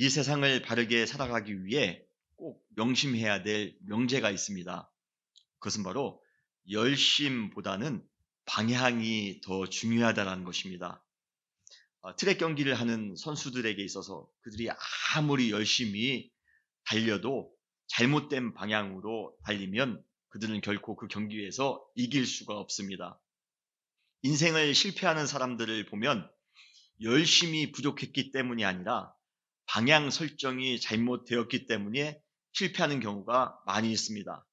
이 세상을 바르게 살아가기 위해 꼭 명심해야 될 명제가 있습니다. 그것은 바로 열심보다는 방향이 더 중요하다는 것입니다. 트랙 경기를 하는 선수들에게 있어서 그들이 아무리 열심히 달려도 잘못된 방향으로 달리면 그들은 결코 그 경기에서 이길 수가 없습니다. 인생을 실패하는 사람들을 보면 열심히 부족했기 때문이 아니라 방향 설정이 잘못되었기 때문에 실패하는 경우가 많이 있습니다.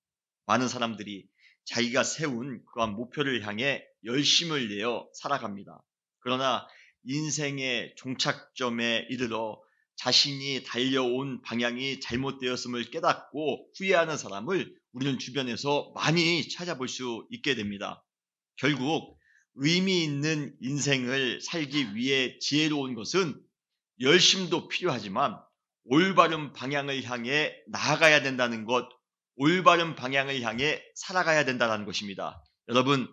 많은 사람들이 자기가 세운 그러한 목표를 향해 열심을 내어 살아갑니다. 그러나 인생의 종착점에 이르러 자신이 달려온 방향이 잘못되었음을 깨닫고 후회하는 사람을 우리는 주변에서 많이 찾아볼 수 있게 됩니다. 결국 의미 있는 인생을 살기 위해 지혜로운 것은 열심도 필요하지만 올바른 방향을 향해 나아가야 된다는 것, 올바른 방향을 향해 살아가야 된다는 것입니다. 여러분,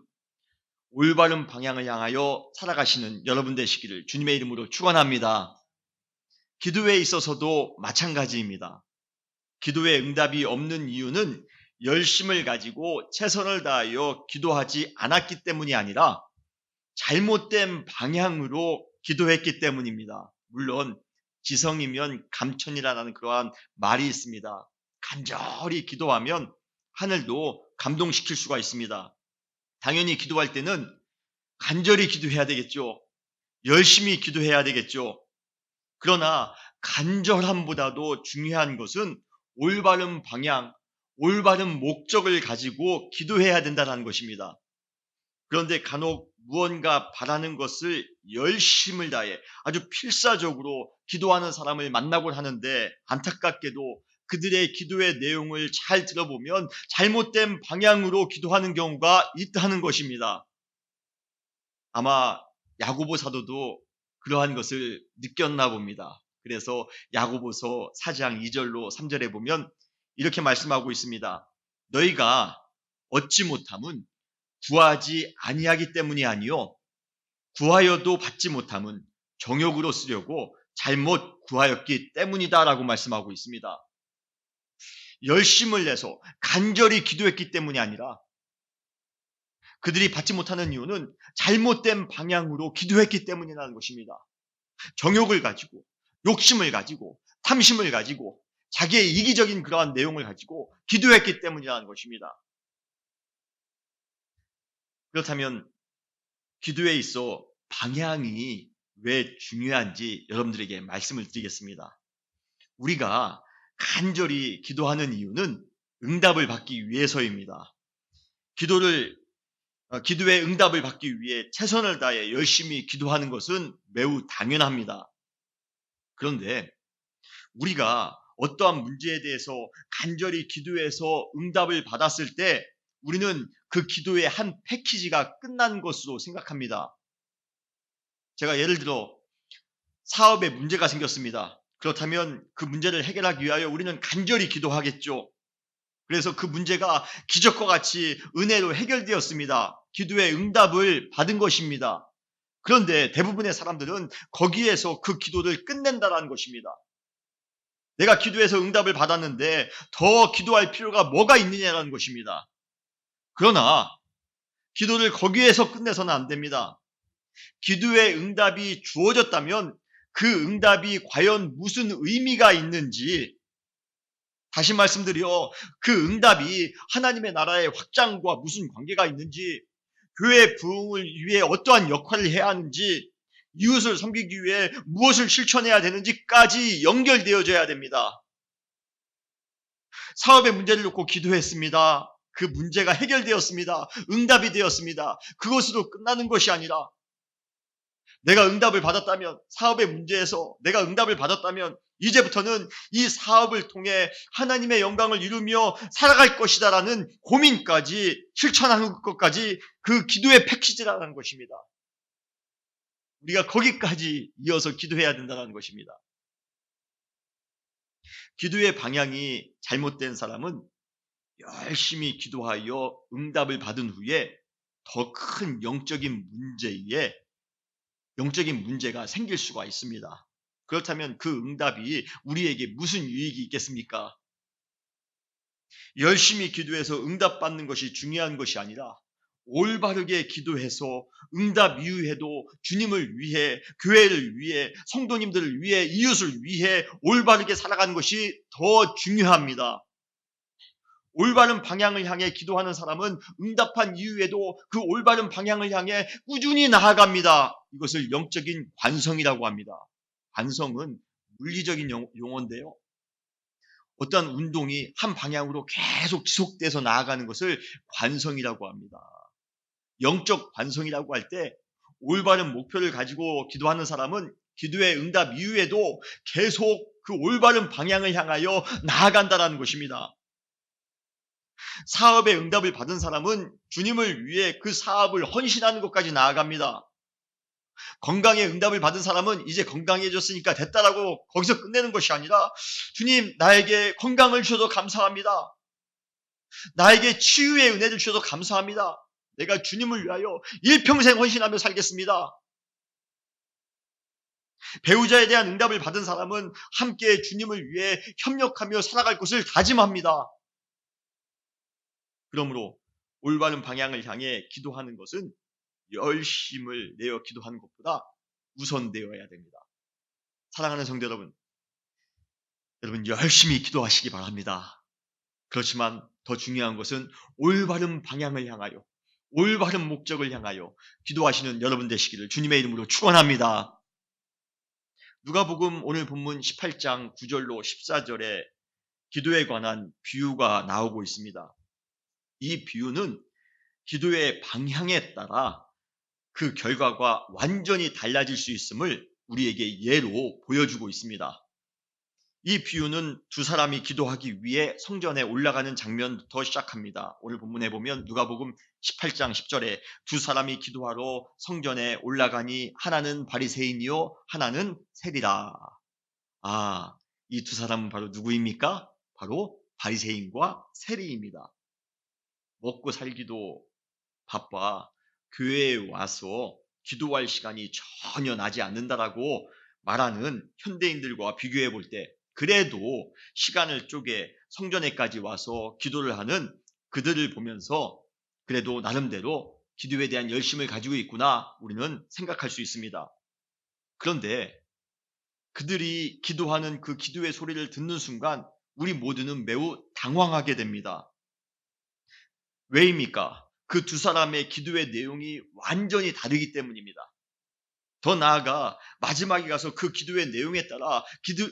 올바른 방향을 향하여 살아가시는 여러분 되시기를 주님의 이름으로 축원합니다. 기도에 있어서도 마찬가지입니다. 기도에 응답이 없는 이유는 열심을 가지고 최선을 다하여 기도하지 않았기 때문이 아니라 잘못된 방향으로 기도했기 때문입니다. 물론 지성이면 감천이라는 그러한 말이 있습니다. 간절히 기도하면 하늘도 감동시킬 수가 있습니다. 당연히 기도할 때는 간절히 기도해야 되겠죠. 열심히 기도해야 되겠죠. 그러나 간절함보다도 중요한 것은 올바른 방향, 올바른 목적을 가지고 기도해야 된다는 것입니다. 그런데 간혹 무언가 바라는 것을 열심을 다해 아주 필사적으로 기도하는 사람을 만나곤 하는데 안타깝게도 그들의 기도의 내용을 잘 들어보면 잘못된 방향으로 기도하는 경우가 있다는 것입니다. 아마 야고보 사도도 그러한 것을 느꼈나 봅니다. 그래서 야고보서 4장 2절로 3절에 보면 이렇게 말씀하고 있습니다. 너희가 얻지 못함은 구하지 아니하기 때문이 아니요 구하여도 받지 못함은 정욕으로 쓰려고 잘못 구하였기 때문이다라고 말씀하고 있습니다. 열심을 내서 간절히 기도했기 때문이 아니라 그들이 받지 못하는 이유는 잘못된 방향으로 기도했기 때문이라는 것입니다. 정욕을 가지고 욕심을 가지고 탐심을 가지고 자기의 이기적인 그러한 내용을 가지고 기도했기 때문이라는 것입니다. 그렇다면 기도에 있어 방향이 왜 중요한지 여러분들에게 말씀을 드리겠습니다. 우리가 간절히 기도하는 이유는 응답을 받기 위해서입니다. 기도의 응답을 받기 위해 최선을 다해 열심히 기도하는 것은 매우 당연합니다. 그런데 우리가 어떠한 문제에 대해서 간절히 기도해서 응답을 받았을 때 우리는 그 기도의 한 패키지가 끝난 것으로 생각합니다. 제가 예를 들어 사업에 문제가 생겼습니다. 그렇다면 그 문제를 해결하기 위하여 우리는 간절히 기도하겠죠. 그래서 그 문제가 기적과 같이 은혜로 해결되었습니다. 기도의 응답을 받은 것입니다. 그런데 대부분의 사람들은 거기에서 그 기도를 끝낸다는 것입니다. 내가 기도해서 응답을 받았는데 더 기도할 필요가 뭐가 있느냐는 것입니다. 그러나 기도를 거기에서 끝내서는 안 됩니다. 기도의 응답이 주어졌다면 그 응답이 과연 무슨 의미가 있는지, 다시 말씀드려 그 응답이 하나님의 나라의 확장과 무슨 관계가 있는지, 교회 부흥을 위해 어떠한 역할을 해야 하는지, 이웃을 섬기기 위해 무엇을 실천해야 되는지까지 연결되어져야 됩니다. 사업의 문제를 놓고 기도했습니다. 그 문제가 해결되었습니다. 응답이 되었습니다. 그것으로 끝나는 것이 아니라 내가 응답을 받았다면, 사업의 문제에서 내가 응답을 받았다면 이제부터는 이 사업을 통해 하나님의 영광을 이루며 살아갈 것이다라는 고민까지 실천하는 것까지 그 기도의 패키지라는 것입니다. 우리가 거기까지 이어서 기도해야 된다는 것입니다. 기도의 방향이 잘못된 사람은 열심히 기도하여 응답을 받은 후에 더 큰 영적인 문제가 생길 수가 있습니다. 그렇다면 그 응답이 우리에게 무슨 유익이 있겠습니까? 열심히 기도해서 응답받는 것이 중요한 것이 아니라 올바르게 기도해서 응답 이후에도 주님을 위해, 교회를 위해, 성도님들을 위해, 이웃을 위해 올바르게 살아가는 것이 더 중요합니다. 올바른 방향을 향해 기도하는 사람은 응답한 이후에도 그 올바른 방향을 향해 꾸준히 나아갑니다. 이것을 영적인 관성이라고 합니다. 관성은 물리적인 용어인데요. 어떤 운동이 한 방향으로 계속 지속돼서 나아가는 것을 관성이라고 합니다. 영적 관성이라고 할 때 올바른 목표를 가지고 기도하는 사람은 기도의 응답 이후에도 계속 그 올바른 방향을 향하여 나아간다는 것입니다. 사업의 응답을 받은 사람은 주님을 위해 그 사업을 헌신하는 것까지 나아갑니다. 건강의 응답을 받은 사람은 이제 건강해졌으니까 됐다라고 거기서 끝내는 것이 아니라 주님, 나에게 건강을 주셔서 감사합니다. 나에게 치유의 은혜를 주셔서 감사합니다. 내가 주님을 위하여 일평생 헌신하며 살겠습니다. 배우자에 대한 응답을 받은 사람은 함께 주님을 위해 협력하며 살아갈 것을 다짐합니다. 그러므로 올바른 방향을 향해 기도하는 것은 열심을 내어 기도하는 것보다 우선되어야 됩니다. 사랑하는 성도 여러분, 열심히 기도하시기 바랍니다. 그렇지만 더 중요한 것은 올바른 방향을 향하여, 올바른 목적을 향하여 기도하시는 여러분 되시기를 주님의 이름으로 축원합니다. 누가복음 오늘 본문 18장 9절로 14절에 기도에 관한 비유가 나오고 있습니다. 이 비유는 기도의 방향에 따라 그 결과가 완전히 달라질 수 있음을 우리에게 예로 보여주고 있습니다. 이 비유는 두 사람이 기도하기 위해 성전에 올라가는 장면부터 시작합니다. 오늘 본문에 보면 누가복음 18장 10절에 두 사람이 기도하러 성전에 올라가니 하나는 바리새인이요 하나는 세리라. 이 두 사람은 바로 누구입니까? 바로 바리새인과 세리입니다. 먹고 살기도 바빠 교회에 와서 기도할 시간이 전혀 나지 않는다라고 말하는 현대인들과 비교해 볼 때 그래도 시간을 쪼개 성전에까지 와서 기도를 하는 그들을 보면서 그래도 나름대로 기도에 대한 열심을 가지고 있구나 우리는 생각할 수 있습니다. 그런데 그들이 기도하는 그 기도의 소리를 듣는 순간 우리 모두는 매우 당황하게 됩니다. 왜입니까? 그 두 사람의 기도의 내용이 완전히 다르기 때문입니다. 더 나아가 마지막에 가서 그 기도의 내용에 따라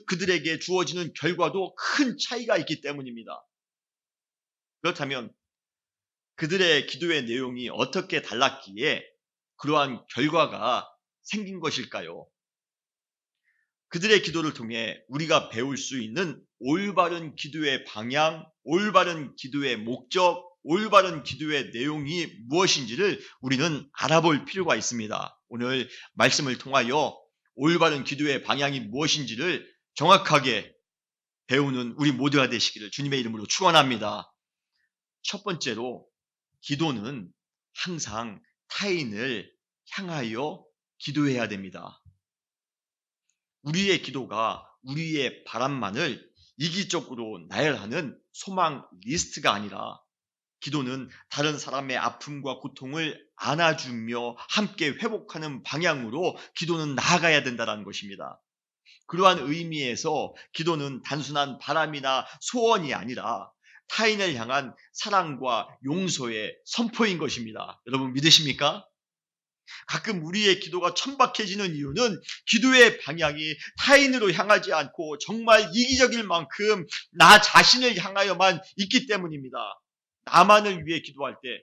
그들에게 주어지는 결과도 큰 차이가 있기 때문입니다. 그렇다면 그들의 기도의 내용이 어떻게 달랐기에 그러한 결과가 생긴 것일까요? 그들의 기도를 통해 우리가 배울 수 있는 올바른 기도의 방향, 올바른 기도의 목적, 올바른 기도의 내용이 무엇인지를 우리는 알아볼 필요가 있습니다. 오늘 말씀을 통하여 올바른 기도의 방향이 무엇인지를 정확하게 배우는 우리 모두가 되시기를 주님의 이름으로 축원합니다. 첫 번째로 기도는 항상 타인을 향하여 기도해야 됩니다. 우리의 기도가 우리의 바람만을 이기적으로 나열하는 소망 리스트가 아니라 기도는 다른 사람의 아픔과 고통을 안아주며 함께 회복하는 방향으로 기도는 나아가야 된다는 것입니다. 그러한 의미에서 기도는 단순한 바람이나 소원이 아니라 타인을 향한 사랑과 용서의 선포인 것입니다. 여러분 믿으십니까? 가끔 우리의 기도가 천박해지는 이유는 기도의 방향이 타인으로 향하지 않고 정말 이기적일 만큼 나 자신을 향하여만 있기 때문입니다. 나만을 위해 기도할 때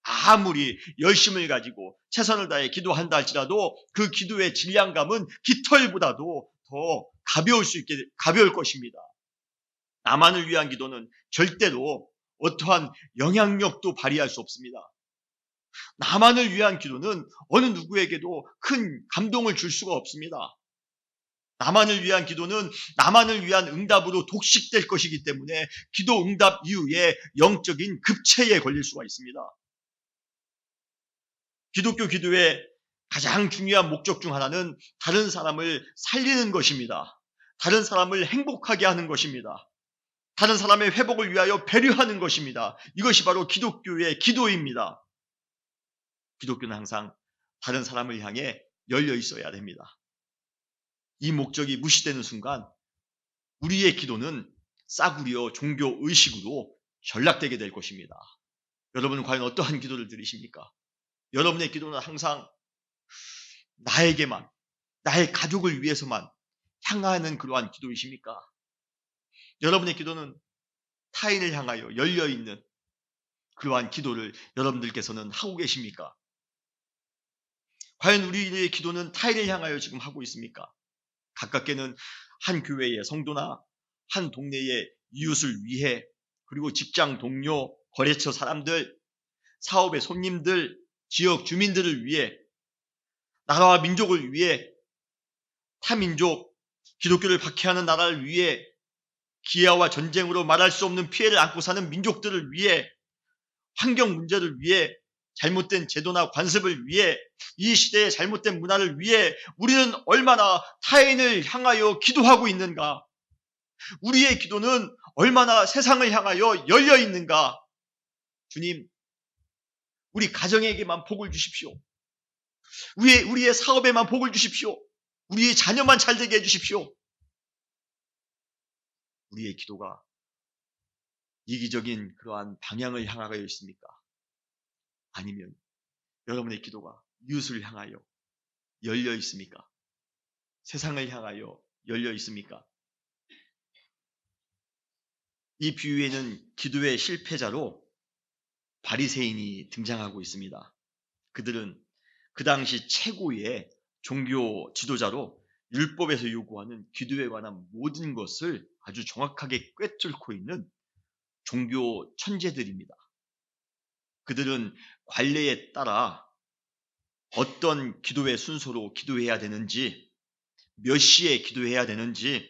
아무리 열심을 가지고 최선을 다해 기도한다 할지라도 그 기도의 질량감은 깃털보다도 더 가벼울 것입니다. 나만을 위한 기도는 절대로 어떠한 영향력도 발휘할 수 없습니다. 나만을 위한 기도는 어느 누구에게도 큰 감동을 줄 수가 없습니다. 나만을 위한 기도는 나만을 위한 응답으로 독식될 것이기 때문에 기도 응답 이후에 영적인 급체에 걸릴 수가 있습니다. 기독교 기도의 가장 중요한 목적 중 하나는 다른 사람을 살리는 것입니다. 다른 사람을 행복하게 하는 것입니다. 다른 사람의 회복을 위하여 배려하는 것입니다. 이것이 바로 기독교의 기도입니다. 기독교는 항상 다른 사람을 향해 열려 있어야 됩니다. 이 목적이 무시되는 순간 우리의 기도는 싸구려 종교 의식으로 전락되게 될 것입니다. 여러분은 과연 어떠한 기도를 드리십니까? 여러분의 기도는 항상 나에게만, 나의 가족을 위해서만 향하는 그러한 기도이십니까? 여러분의 기도는 타인을 향하여 열려있는 그러한 기도를 여러분들께서는 하고 계십니까? 과연 우리의 기도는 타인을 향하여 지금 하고 있습니까? 가깝게는 한 교회의 성도나 한 동네의 이웃을 위해, 그리고 직장 동료, 거래처 사람들, 사업의 손님들, 지역 주민들을 위해, 나라와 민족을 위해, 타민족, 기독교를 박해하는 나라를 위해, 기아와 전쟁으로 말할 수 없는 피해를 안고 사는 민족들을 위해, 환경 문제를 위해, 잘못된 제도나 관습을 위해, 이 시대의 잘못된 문화를 위해 우리는 얼마나 타인을 향하여 기도하고 있는가? 우리의 기도는 얼마나 세상을 향하여 열려 있는가? 주님, 우리 가정에게만 복을 주십시오. 우리의 사업에만 복을 주십시오. 우리의 자녀만 잘되게 해주십시오. 우리의 기도가 이기적인 그러한 방향을 향하여 있습니까? 아니면 여러분의 기도가 이웃을 향하여 열려 있습니까? 세상을 향하여 열려 있습니까? 이 비유에는 기도의 실패자로 바리새인이 등장하고 있습니다. 그들은 그 당시 최고의 종교 지도자로 율법에서 요구하는 기도에 관한 모든 것을 아주 정확하게 꿰뚫고 있는 종교 천재들입니다. 그들은 관례에 따라 어떤 기도의 순서로 기도해야 되는지, 몇 시에 기도해야 되는지,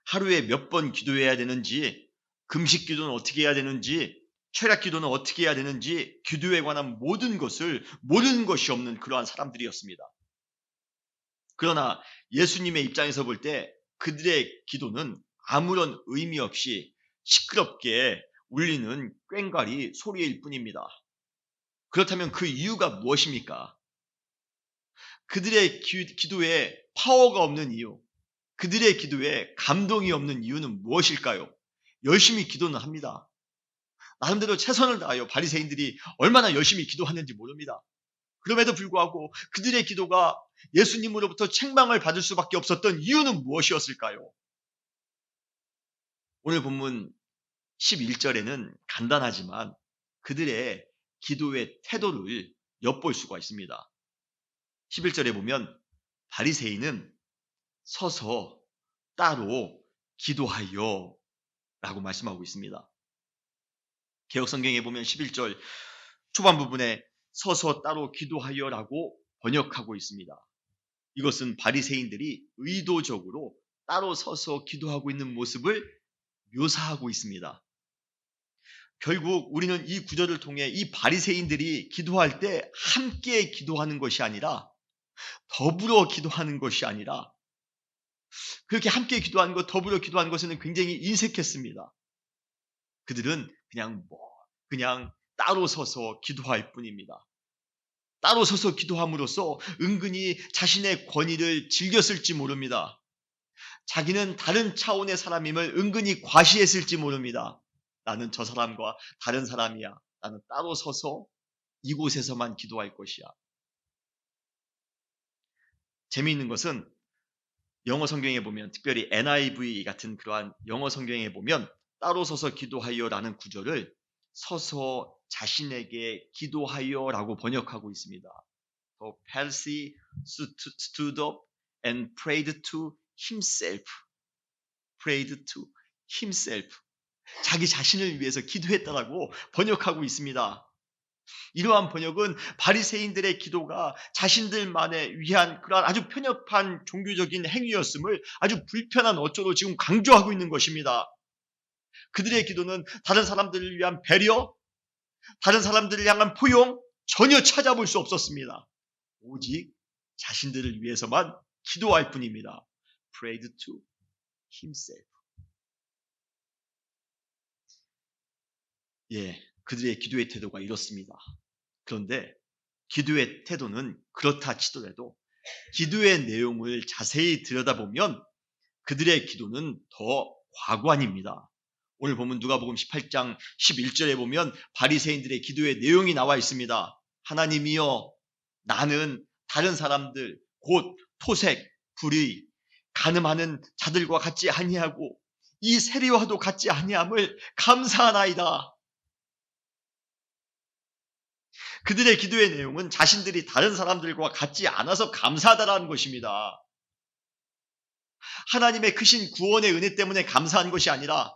하루에 몇 번 기도해야 되는지, 금식 기도는 어떻게 해야 되는지, 철학 기도는 어떻게 해야 되는지, 기도에 관한 모든 것을 모르는 것이 없는 그러한 사람들이었습니다. 그러나 예수님의 입장에서 볼 때 그들의 기도는 아무런 의미 없이 시끄럽게 울리는 꽹과리 소리일 뿐입니다. 그렇다면 그 이유가 무엇입니까? 그들의 기도에 파워가 없는 이유, 그들의 기도에 감동이 없는 이유는 무엇일까요? 열심히 기도는 합니다. 나름대로 최선을 다하여 바리새인들이 얼마나 열심히 기도하는지 모릅니다. 그럼에도 불구하고 그들의 기도가 예수님으로부터 책망을 받을 수밖에 없었던 이유는 무엇이었을까요? 오늘 본문 11절에는 간단하지만 그들의 기도의 태도를 엿볼 수가 있습니다. 11절에 보면 바리새인은 서서 따로 기도하여 라고 말씀하고 있습니다. 개역성경에 보면 11절 초반 부분에 서서 따로 기도하여 라고 번역하고 있습니다. 이것은 바리새인들이 의도적으로 따로 서서 기도하고 있는 모습을 묘사하고 있습니다. 결국 우리는 이 구절을 통해 이 바리새인들이 기도할 때 함께 기도하는 것이 아니라, 더불어 기도하는 것이 아니라, 그렇게 함께 기도하는 것, 더불어 기도하는 것에는 굉장히 인색했습니다. 그들은 그냥 따로 서서 기도할 뿐입니다. 따로 서서 기도함으로써 은근히 자신의 권위를 즐겼을지 모릅니다. 자기는 다른 차원의 사람임을 은근히 과시했을지 모릅니다. 나는 저 사람과 다른 사람이야. 나는 따로 서서 이곳에서만 기도할 것이야. 재미있는 것은 영어 성경에 보면, 특별히 NIV 같은 그러한 영어 성경에 보면 따로 서서 기도하여 라는 구절을 서서 자신에게 기도하여 라고 번역하고 있습니다. The Pharisee stood up and prayed to himself. Prayed to himself. 자기 자신을 위해서 기도했다라고 번역하고 있습니다. 이러한 번역은 바리새인들의 기도가 자신들만을 위한 그러한 아주 편협한 종교적인 행위였음을 아주 불편한 어조로 지금 강조하고 있는 것입니다. 그들의 기도는 다른 사람들을 위한 배려, 다른 사람들을 향한 포용 전혀 찾아볼 수 없었습니다. 오직 자신들을 위해서만 기도할 뿐입니다. Prayed to himself. 그들의 기도의 태도가 이렇습니다. 그런데 기도의 태도는 그렇다 치더라도 기도의 내용을 자세히 들여다보면 그들의 기도는 더 과관입니다. 오늘 보면 누가복음 18장 11절에 보면 바리새인들의 기도의 내용이 나와 있습니다. 하나님이여, 나는 다른 사람들 곧 토색, 불의, 간음하는 자들과 같지 아니하고 이 세리와도 같지 아니함을 감사하나이다. 그들의 기도의 내용은 자신들이 다른 사람들과 같지 않아서 감사하다라는 것입니다. 하나님의 크신 구원의 은혜 때문에 감사한 것이 아니라,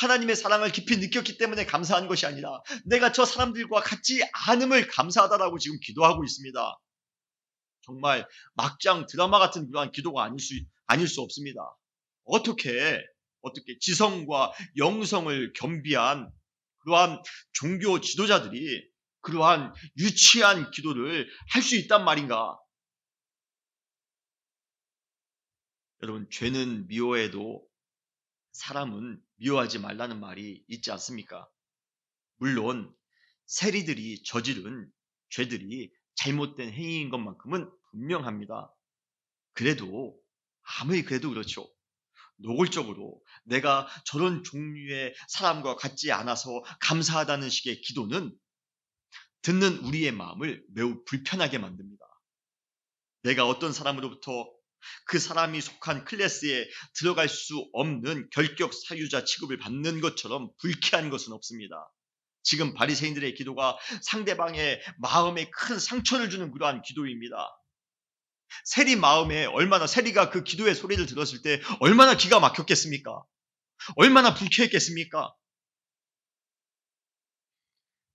하나님의 사랑을 깊이 느꼈기 때문에 감사한 것이 아니라, 내가 저 사람들과 같지 않음을 감사하다라고 지금 기도하고 있습니다. 정말 막장 드라마 같은 그러한 기도가 아닐 수 없습니다. 어떻게 지성과 영성을 겸비한 그러한 종교 지도자들이 그러한 유치한 기도를 할 수 있단 말인가? 여러분, 죄는 미워해도 사람은 미워하지 말라는 말이 있지 않습니까? 물론 세리들이 저지른 죄들이 잘못된 행위인 것만큼은 분명합니다. 그래도 아무리 그래도 그렇죠. 노골적으로 내가 저런 종류의 사람과 같지 않아서 감사하다는 식의 기도는 듣는 우리의 마음을 매우 불편하게 만듭니다. 내가 어떤 사람으로부터 그 사람이 속한 클래스에 들어갈 수 없는 결격 사유자 취급을 받는 것처럼 불쾌한 것은 없습니다. 지금 바리새인들의 기도가 상대방의 마음에 큰 상처를 주는 그러한 기도입니다. 세리 마음에 세리가 그 기도의 소리를 들었을 때 얼마나 기가 막혔겠습니까? 얼마나 불쾌했겠습니까?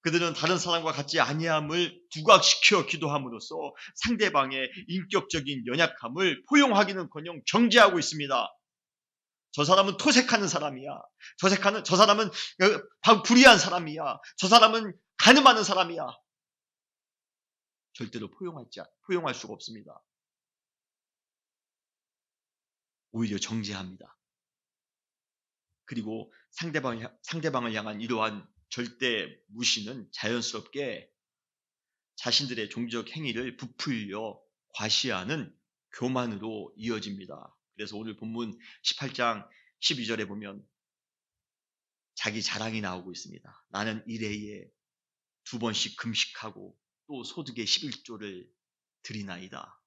그들은 다른 사람과 같지 아니함을 두각시켜 기도함으로써 상대방의 인격적인 연약함을 포용하기는커녕 정죄하고 있습니다. 저 사람은 토색하는 사람이야. 저 사람은 불의한 사람이야. 저 사람은 간음하는 사람이야. 절대로 포용할 수가 없습니다. 오히려 정죄합니다. 그리고 상대방을 향한 이러한 절대 무시는 자연스럽게 자신들의 종교적 행위를 부풀려 과시하는 교만으로 이어집니다. 그래서 오늘 본문 18장 12절에 보면 자기 자랑이 나오고 있습니다. 나는 일해에 2번씩 금식하고 또 소득의 11조를 드리나이다.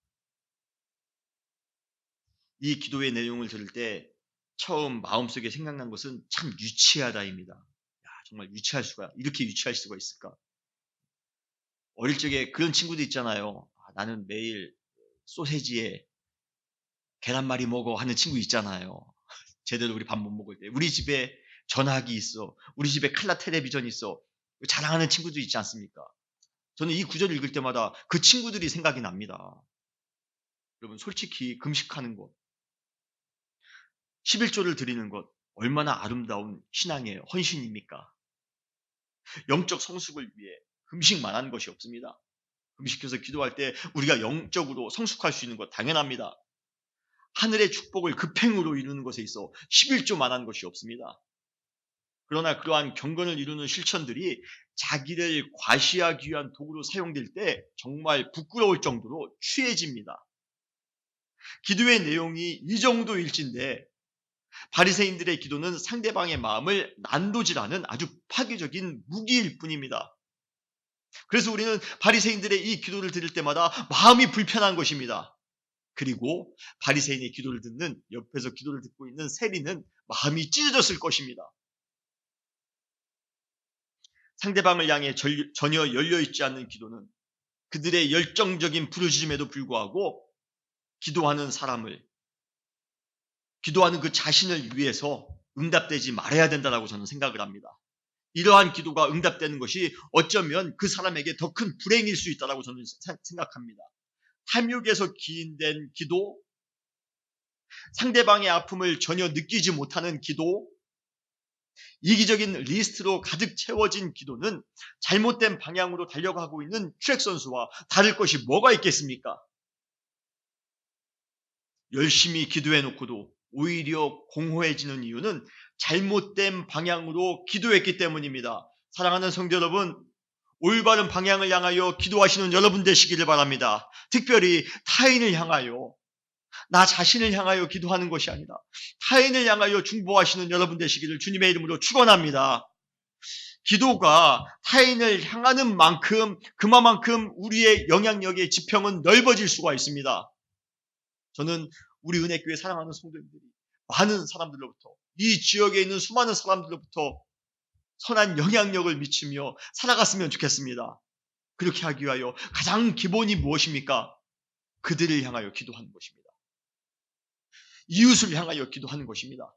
이 기도의 내용을 들을 때 처음 마음속에 생각난 것은 참 유치하다입니다. 정말 이렇게 유치할 수가 있을까? 어릴 적에 그런 친구도 있잖아요. 나는 매일 소세지에 계란말이 먹어 하는 친구 있잖아요. 제대로 우리 밥 못 먹을 때. 우리 집에 전화기 있어. 우리 집에 칼라 텔레비전 있어. 자랑하는 친구도 있지 않습니까? 저는 이 구절을 읽을 때마다 그 친구들이 생각이 납니다. 여러분, 솔직히 금식하는 것, 11조를 드리는 것, 얼마나 아름다운 신앙의 헌신입니까? 영적 성숙을 위해 금식만 한 것이 없습니다. 금식해서 기도할 때 우리가 영적으로 성숙할 수 있는 것 당연합니다. 하늘의 축복을 급행으로 이루는 것에 있어 11조만 한 것이 없습니다. 그러나 그러한 경건을 이루는 실천들이 자기를 과시하기 위한 도구로 사용될 때 정말 부끄러울 정도로 취해집니다. 기도의 내용이 이 정도일진데 바리새인들의 기도는 상대방의 마음을 난도질하는 아주 파괴적인 무기일 뿐입니다. 그래서 우리는 바리새인들의 이 기도를 들을 때마다 마음이 불편한 것입니다. 그리고 바리새인의 기도를 듣는 옆에서 기도를 듣고 있는 세리는 마음이 찢어졌을 것입니다. 상대방을 향해 전혀 열려있지 않는 기도는 그들의 열정적인 부르짖음에도 불구하고 기도하는 그 자신을 위해서 응답되지 말아야 된다고 저는 생각을 합니다. 이러한 기도가 응답되는 것이 어쩌면 그 사람에게 더 큰 불행일 수 있다고 저는 생각합니다. 탐욕에서 기인된 기도, 상대방의 아픔을 전혀 느끼지 못하는 기도, 이기적인 리스트로 가득 채워진 기도는 잘못된 방향으로 달려가고 있는 트랙선수와 다를 것이 뭐가 있겠습니까? 열심히 기도해놓고도 오히려 공허해지는 이유는 잘못된 방향으로 기도했기 때문입니다. 사랑하는 성도 여러분, 올바른 방향을 향하여 기도하시는 여러분 되시기를 바랍니다. 특별히 타인을 향하여, 나 자신을 향하여 기도하는 것이 아니라 타인을 향하여 중보하시는 여러분 되시기를 주님의 이름으로 축원합니다. 기도가 타인을 향하는 만큼 그만큼 우리의 영향력의 지평은 넓어질 수가 있습니다. 저는 우리 은혜교회 사랑하는 성도님들이 많은 사람들로부터, 이 지역에 있는 수많은 사람들로부터 선한 영향력을 미치며 살아갔으면 좋겠습니다. 그렇게 하기 위하여 가장 기본이 무엇입니까? 그들을 향하여 기도하는 것입니다. 이웃을 향하여 기도하는 것입니다.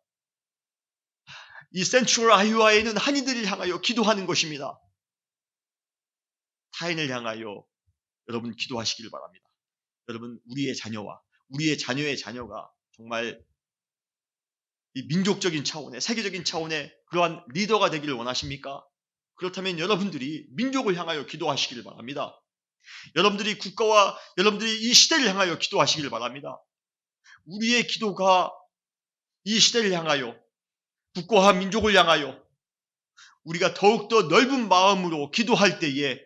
이 센트럴 아이오와에 있는 한인들을 향하여 기도하는 것입니다. 타인을 향하여 여러분 기도하시기를 바랍니다. 여러분, 우리의 자녀와 우리의 자녀의 자녀가 정말 이 민족적인 차원의, 세계적인 차원의 그러한 리더가 되기를 원하십니까? 그렇다면 여러분들이 민족을 향하여 기도하시기를 바랍니다. 여러분들이 국가와 여러분들이 이 시대를 향하여 기도하시기를 바랍니다. 우리의 기도가 이 시대를 향하여, 국가와 민족을 향하여 우리가 더욱더 넓은 마음으로 기도할 때에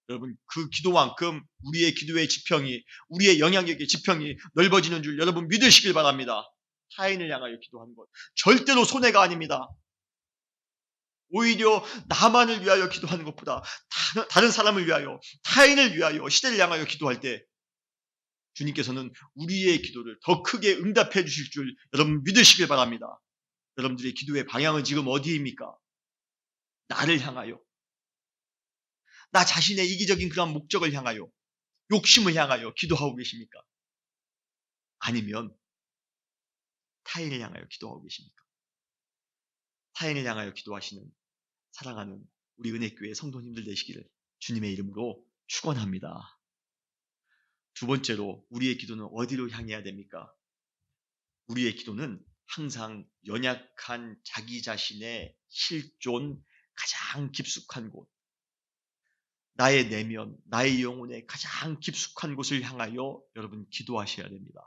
여러분, 그 기도만큼 우리의 기도의 지평이, 우리의 영향력의 지평이 넓어지는 줄 여러분 믿으시길 바랍니다. 타인을 향하여 기도하는 것 절대로 손해가 아닙니다. 오히려 나만을 위하여 기도하는 것보다 다른 사람을 위하여, 타인을 위하여, 시대를 향하여 기도할 때 주님께서는 우리의 기도를 더 크게 응답해 주실 줄 여러분 믿으시길 바랍니다. 여러분들의 기도의 방향은 지금 어디입니까? 나를 향하여, 나 자신의 이기적인 그런 목적을 향하여, 욕심을 향하여 기도하고 계십니까? 아니면 타인을 향하여 기도하고 계십니까? 타인을 향하여 기도하시는 사랑하는 우리 은혜교회 성도님들 되시기를 주님의 이름으로 축원합니다. 두 번째로 우리의 기도는 어디로 향해야 됩니까? 우리의 기도는 항상 연약한 자기 자신의 실존 가장 깊숙한 곳, 나의 내면, 나의 영혼의 가장 깊숙한 곳을 향하여 여러분 기도하셔야 됩니다.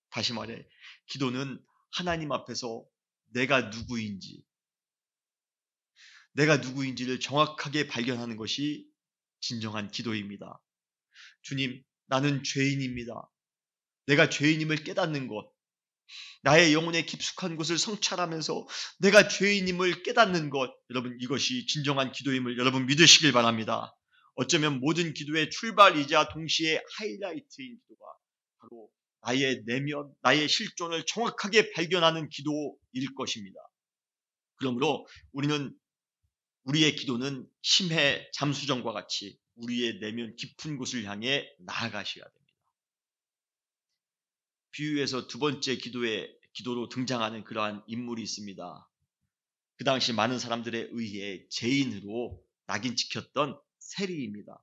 다시 말해, 기도는 하나님 앞에서 내가 누구인지를 정확하게 발견하는 것이 진정한 기도입니다. 주님, 나는 죄인입니다. 내가 죄인임을 깨닫는 것, 나의 영혼의 깊숙한 곳을 성찰하면서 내가 죄인임을 깨닫는 것, 여러분 이것이 진정한 기도임을 여러분 믿으시길 바랍니다. 어쩌면 모든 기도의 출발이자 동시에 하이라이트인 기도가 바로 나의 내면, 나의 실존을 정확하게 발견하는 기도일 것입니다. 그러므로 우리의 기도는 심해 잠수정과 같이 우리의 내면 깊은 곳을 향해 나아가셔야 됩니다. 비유에서 두 번째 기도로 등장하는 그러한 인물이 있습니다. 그 당시 많은 사람들에 의해 죄인으로 낙인 찍혔던 세리입니다.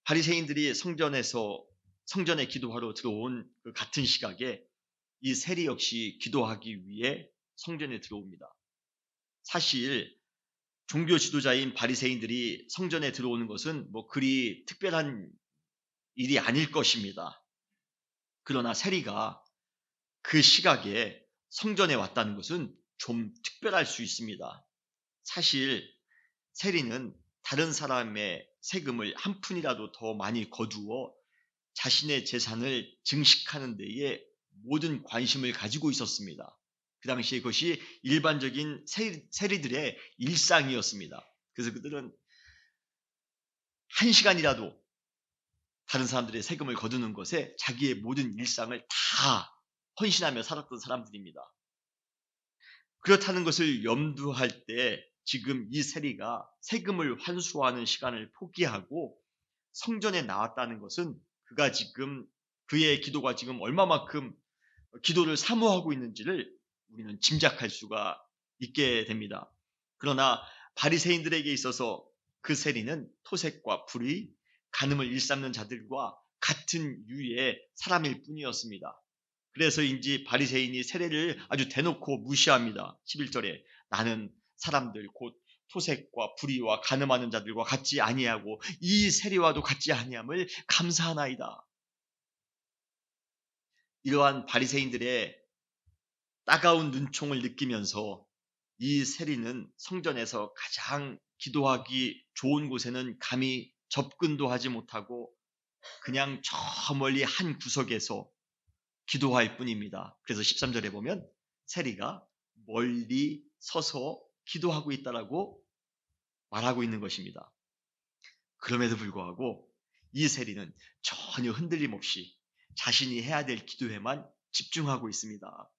바리새인들이 성전에 기도하러 들어온 그 같은 시각에 이 세리 역시 기도하기 위해 성전에 들어옵니다. 사실 종교 지도자인 바리새인들이 성전에 들어오는 것은 그리 특별한 일이 아닐 것입니다. 그러나 세리가 그 시각에 성전에 왔다는 것은 좀 특별할 수 있습니다. 사실 세리는 다른 사람의 세금을 한 푼이라도 더 많이 거두어 자신의 재산을 증식하는 데에 모든 관심을 가지고 있었습니다. 그 당시에 그것이 일반적인 세리들의 일상이었습니다. 그래서 그들은 한 시간이라도 다른 사람들의 세금을 거두는 것에 자기의 모든 일상을 다 헌신하며 살았던 사람들입니다. 그렇다는 것을 염두할 때 지금 이 세리가 세금을 환수하는 시간을 포기하고 성전에 나왔다는 것은 그의 기도가 지금 얼마만큼 기도를 사모하고 있는지를 우리는 짐작할 수가 있게 됩니다. 그러나 바리새인들에게 있어서 그 세리는 토색과 불의, 간음을 일삼는 자들과 같은 유의 사람일 뿐이었습니다. 그래서인지 바리새인이 세례를 아주 대놓고 무시합니다. 11절에 나는 사람들 곧 토색과 불의와 간음하는 자들과 같지 아니하고 이 세리와도 같지 아니함을 감사하나이다. 이러한 바리새인들의 따가운 눈총을 느끼면서 이 세리는 성전에서 가장 기도하기 좋은 곳에는 감히 접근도 하지 못하고 그냥 저 멀리 한 구석에서 기도할 뿐입니다. 그래서 13절에 보면 세리가 멀리 서서 기도하고 있다라고 말하고 있는 것입니다. 그럼에도 불구하고 이 세리는 전혀 흔들림 없이 자신이 해야 될 기도에만 집중하고 있습니다.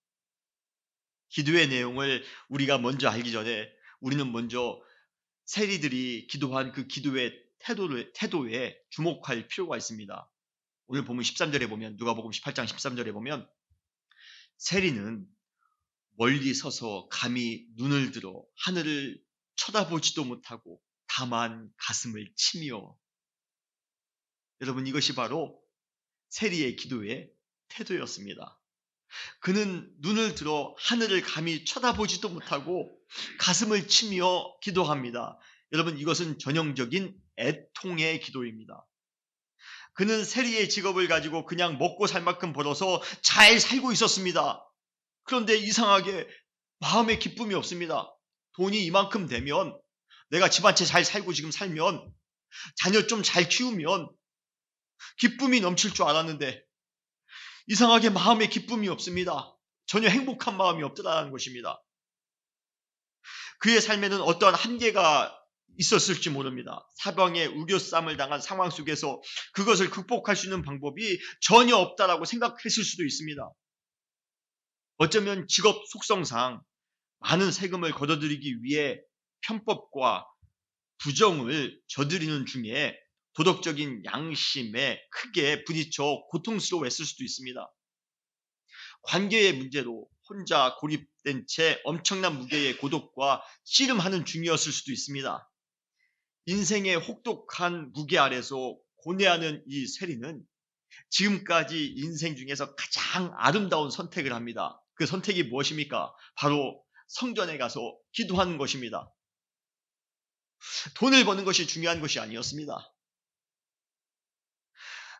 기도의 내용을 우리가 먼저 알기 전에 우리는 먼저 세리들이 기도한 그 기도의 태도에 주목할 필요가 있습니다. 오늘 보면 13절에 보면 누가복음 18장 13절에 보면 세리는 멀리 서서 감히 눈을 들어 하늘을 쳐다보지도 못하고 다만 가슴을 치며, 여러분 이것이 바로 세리의 기도의 태도였습니다. 그는 눈을 들어 하늘을 감히 쳐다보지도 못하고 가슴을 치며 기도합니다. 여러분 이것은 전형적인 애통의 기도입니다. 그는 세리의 직업을 가지고 그냥 먹고 살 만큼 벌어서 잘 살고 있었습니다. 그런데 이상하게 마음에 기쁨이 없습니다. 돈이 이만큼 되면, 내가 집 한 채 잘 살고 지금 살면, 자녀 좀 잘 키우면 기쁨이 넘칠 줄 알았는데 이상하게 마음에 기쁨이 없습니다. 전혀 행복한 마음이 없더라는 것입니다. 그의 삶에는 어떠한 한계가 있었을지 모릅니다. 사방에 우겨쌈을 당한 상황 속에서 그것을 극복할 수 있는 방법이 전혀 없다라고 생각했을 수도 있습니다. 어쩌면 직업 속성상 많은 세금을 걷어들이기 위해 편법과 부정을 저지르는 중에 도덕적인 양심에 크게 부딪혀 고통스러워했을 수도 있습니다. 관계의 문제로 혼자 고립된 채 엄청난 무게의 고독과 씨름하는 중이었을 수도 있습니다. 인생의 혹독한 무게 아래서 고뇌하는 이 세리는 지금까지 인생 중에서 가장 아름다운 선택을 합니다. 그 선택이 무엇입니까? 바로 성전에 가서 기도하는 것입니다. 돈을 버는 것이 중요한 것이 아니었습니다.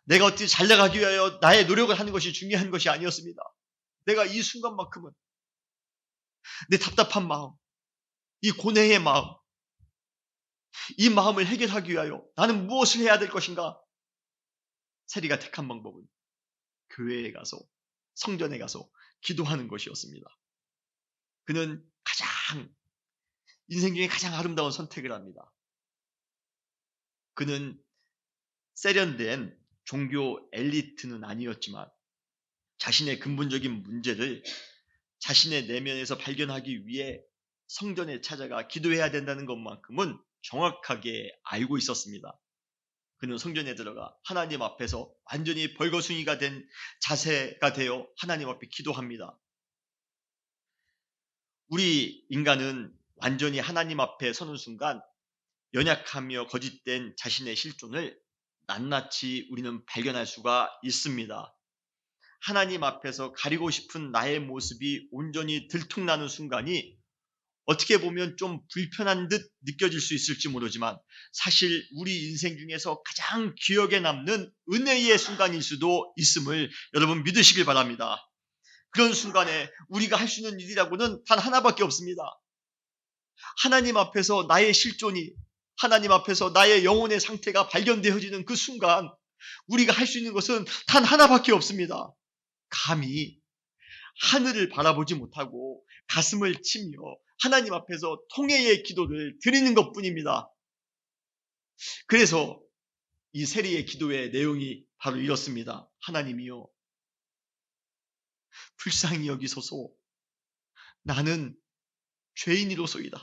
내가 어떻게 잘 나가기 위하여 나의 노력을 하는 것이 중요한 것이 아니었습니다. 내가 이 순간만큼은 내 답답한 마음, 이 고뇌의 마음, 이 마음을 해결하기 위하여 나는 무엇을 해야 될 것인가? 세리가 택한 방법은 교회에 가서, 성전에 가서 기도하는 것이었습니다. 그는 인생 중에 가장 아름다운 선택을 합니다. 그는 세련된 종교 엘리트는 아니었지만 자신의 근본적인 문제를 자신의 내면에서 발견하기 위해 성전에 찾아가 기도해야 된다는 것만큼은 정확하게 알고 있었습니다. 그는 성전에 들어가 하나님 앞에서 완전히 벌거숭이가 된 자세가 되어 하나님 앞에 기도합니다. 우리 인간은 완전히 하나님 앞에 서는 순간 연약하며 거짓된 자신의 실존을 낱낱이 우리는 발견할 수가 있습니다. 하나님 앞에서 가리고 싶은 나의 모습이 온전히 들통나는 순간이 어떻게 보면 좀 불편한 듯 느껴질 수 있을지 모르지만 사실 우리 인생 중에서 가장 기억에 남는 은혜의 순간일 수도 있음을 여러분 믿으시길 바랍니다. 그런 순간에 우리가 할 수 있는 일이라고는 단 하나밖에 없습니다. 하나님 앞에서 나의 실존이, 하나님 앞에서 나의 영혼의 상태가 발견되어지는 그 순간 우리가 할 수 있는 것은 단 하나밖에 없습니다. 감히 하늘을 바라보지 못하고 가슴을 치며 하나님 앞에서 통회의 기도를 드리는 것뿐입니다. 그래서 이 세리의 기도의 내용이 바로 이렇습니다. 하나님이여, 불쌍히 여기소서. 나는 죄인이로소이다.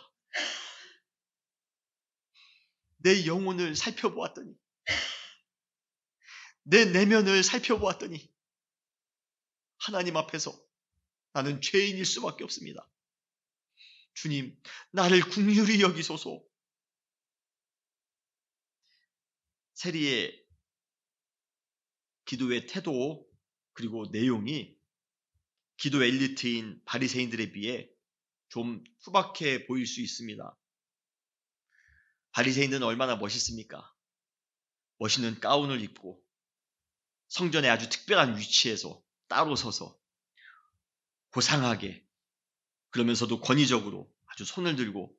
내 영혼을 살펴보았더니, 내 내면을 살펴보았더니 하나님 앞에서 나는 죄인일 수밖에 없습니다. 주님, 나를 긍휼히 여기소서. 세리의 기도의 태도 그리고 내용이 기도 엘리트인 바리새인들에 비해 좀 투박해 보일 수 있습니다. 바리새인들은 얼마나 멋있습니까? 멋있는 가운을 입고 성전의 아주 특별한 위치에서 따로 서서 고상하게, 그러면서도 권위적으로 아주 손을 들고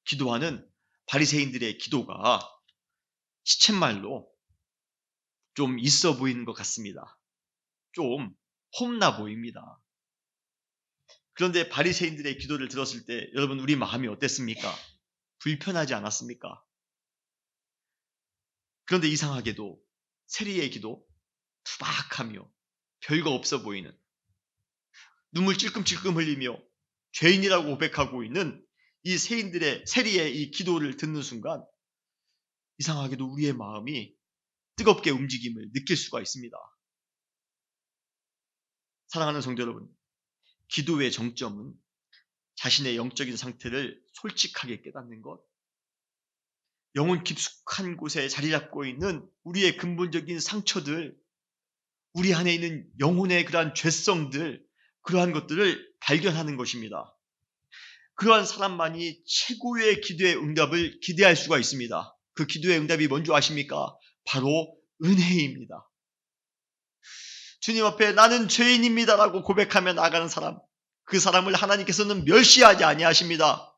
기도하는 바리새인들의 기도가 시쳇말로 좀 있어 보이는 것 같습니다. 좀 험나 보입니다. 그런데 바리새인들의 기도를 들었을 때 여러분, 우리 마음이 어땠습니까? 불편하지 않았습니까? 그런데 이상하게도 세리의 기도, 투박하며 별거 없어 보이는, 눈물 찔끔찔끔 흘리며 죄인이라고 고백하고 있는 이 세리의 이 기도를 듣는 순간 이상하게도 우리의 마음이 뜨겁게 움직임을 느낄 수가 있습니다. 사랑하는 성도 여러분, 기도의 정점은 자신의 영적인 상태를 솔직하게 깨닫는 것, 영혼 깊숙한 곳에 자리 잡고 있는 우리의 근본적인 상처들, 우리 안에 있는 영혼의 그러한 죄성들, 그러한 것들을 발견하는 것입니다. 그러한 사람만이 최고의 기도의 응답을 기대할 수가 있습니다. 그 기도의 응답이 뭔지 아십니까? 바로 은혜입니다. 주님 앞에 나는 죄인입니다라고 고백하며 나가는 사람, 그 사람을 하나님께서는 멸시하지 아니하십니다.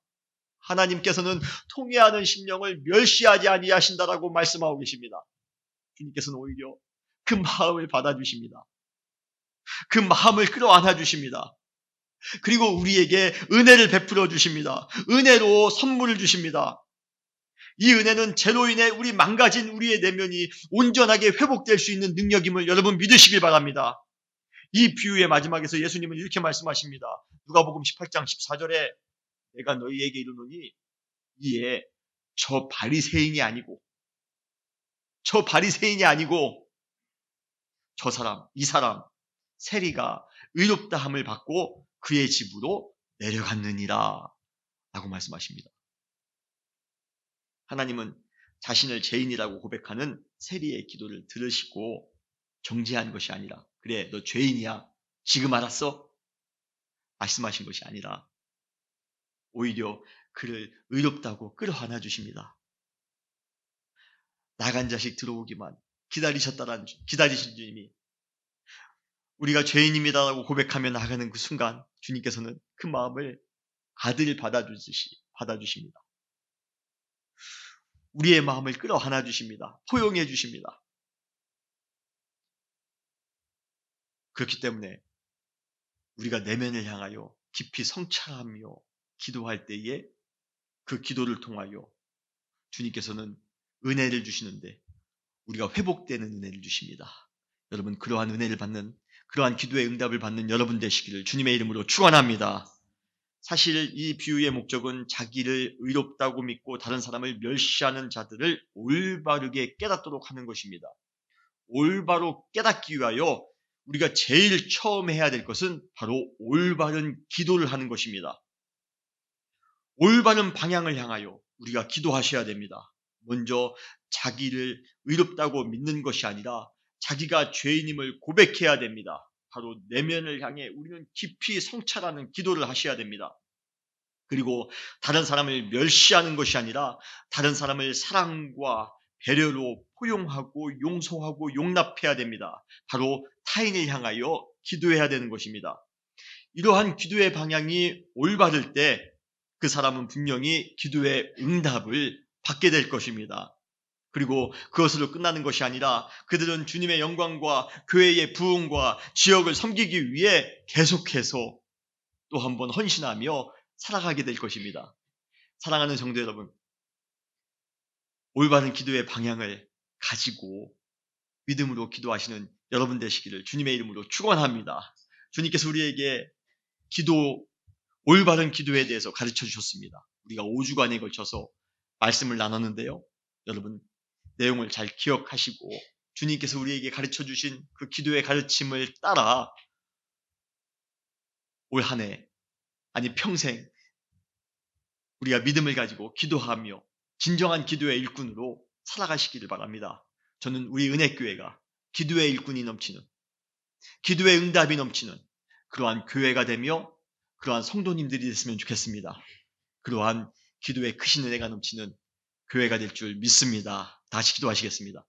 하나님께서는 통회하는 심령을 멸시하지 아니하신다라고 말씀하고 계십니다. 주님께서는 오히려 그 마음을 받아주십니다. 그 마음을 끌어안아 주십니다. 그리고 우리에게 은혜를 베풀어 주십니다. 은혜로 선물을 주십니다. 이 은혜는 죄로 인해 우리 망가진 우리의 내면이 온전하게 회복될 수 있는 능력임을 여러분 믿으시길 바랍니다. 이 비유의 마지막에서 예수님은 이렇게 말씀하십니다. 누가복음 18장 14절에 내가 너희에게 이르노니 이에 저 바리새인이 아니고 이 사람 세리가 의롭다함을 받고 그의 집으로 내려갔느니라 라고 말씀하십니다. 하나님은 자신을 죄인이라고 고백하는 세리의 기도를 들으시고 정죄한 것이 아니라, 그래 너 죄인이야 지금 알았어? 말씀하신 것이 아니라 오히려 그를 의롭다고 끌어안아 주십니다. 나간 자식 들어오기만 기다리신 주님이 우리가 죄인입니다라고 고백하며 나가는 그 순간 주님께서는 그 마음을 아들 받아주십니다. 우리의 마음을 끌어안아 주십니다. 포용해 주십니다. 그렇기 때문에 우리가 내면을 향하여 깊이 성찰하며 기도할 때에 그 기도를 통하여 주님께서는 은혜를 주시는데 우리가 회복되는 은혜를 주십니다. 여러분, 그러한 은혜를 받는, 그러한 기도의 응답을 받는 여러분 되시기를 주님의 이름으로 축원합니다. 사실 이 비유의 목적은 자기를 의롭다고 믿고 다른 사람을 멸시하는 자들을 올바르게 깨닫도록 하는 것입니다. 올바로 깨닫기 위하여 우리가 제일 처음 해야 될 것은 바로 올바른 기도를 하는 것입니다. 올바른 방향을 향하여 우리가 기도하셔야 됩니다. 먼저 자기를 의롭다고 믿는 것이 아니라 자기가 죄인임을 고백해야 됩니다. 바로 내면을 향해 우리는 깊이 성찰하는 기도를 하셔야 됩니다. 그리고 다른 사람을 멸시하는 것이 아니라 다른 사람을 사랑과 배려로 포용하고 용서하고 용납해야 됩니다. 바로 타인을 향하여 기도해야 되는 것입니다. 이러한 기도의 방향이 올바를 때 그 사람은 분명히 기도의 응답을 받게 될 것입니다. 그리고 그것으로 끝나는 것이 아니라 그들은 주님의 영광과 교회의 부흥과 지역을 섬기기 위해 계속해서 또 한 번 헌신하며 살아가게 될 것입니다. 사랑하는 성도 여러분, 올바른 기도의 방향을 가지고 믿음으로 기도하시는 여러분 되시기를 주님의 이름으로 축원합니다. 주님께서 우리에게 올바른 기도에 대해서 가르쳐 주셨습니다. 우리가 5주간에 걸쳐서 말씀을 나눴는데요. 여러분, 내용을 잘 기억하시고 주님께서 우리에게 가르쳐 주신 그 기도의 가르침을 따라 올 한 해, 아니 평생 우리가 믿음을 가지고 기도하며 진정한 기도의 일꾼으로 살아가시기를 바랍니다. 저는 우리 은혜교회가 기도의 일꾼이 넘치는, 기도의 응답이 넘치는, 그러한 교회가 되며 그러한 성도님들이 됐으면 좋겠습니다. 그러한 기도에 크신 은혜가 넘치는 교회가 될 줄 믿습니다. 다시 기도하시겠습니다.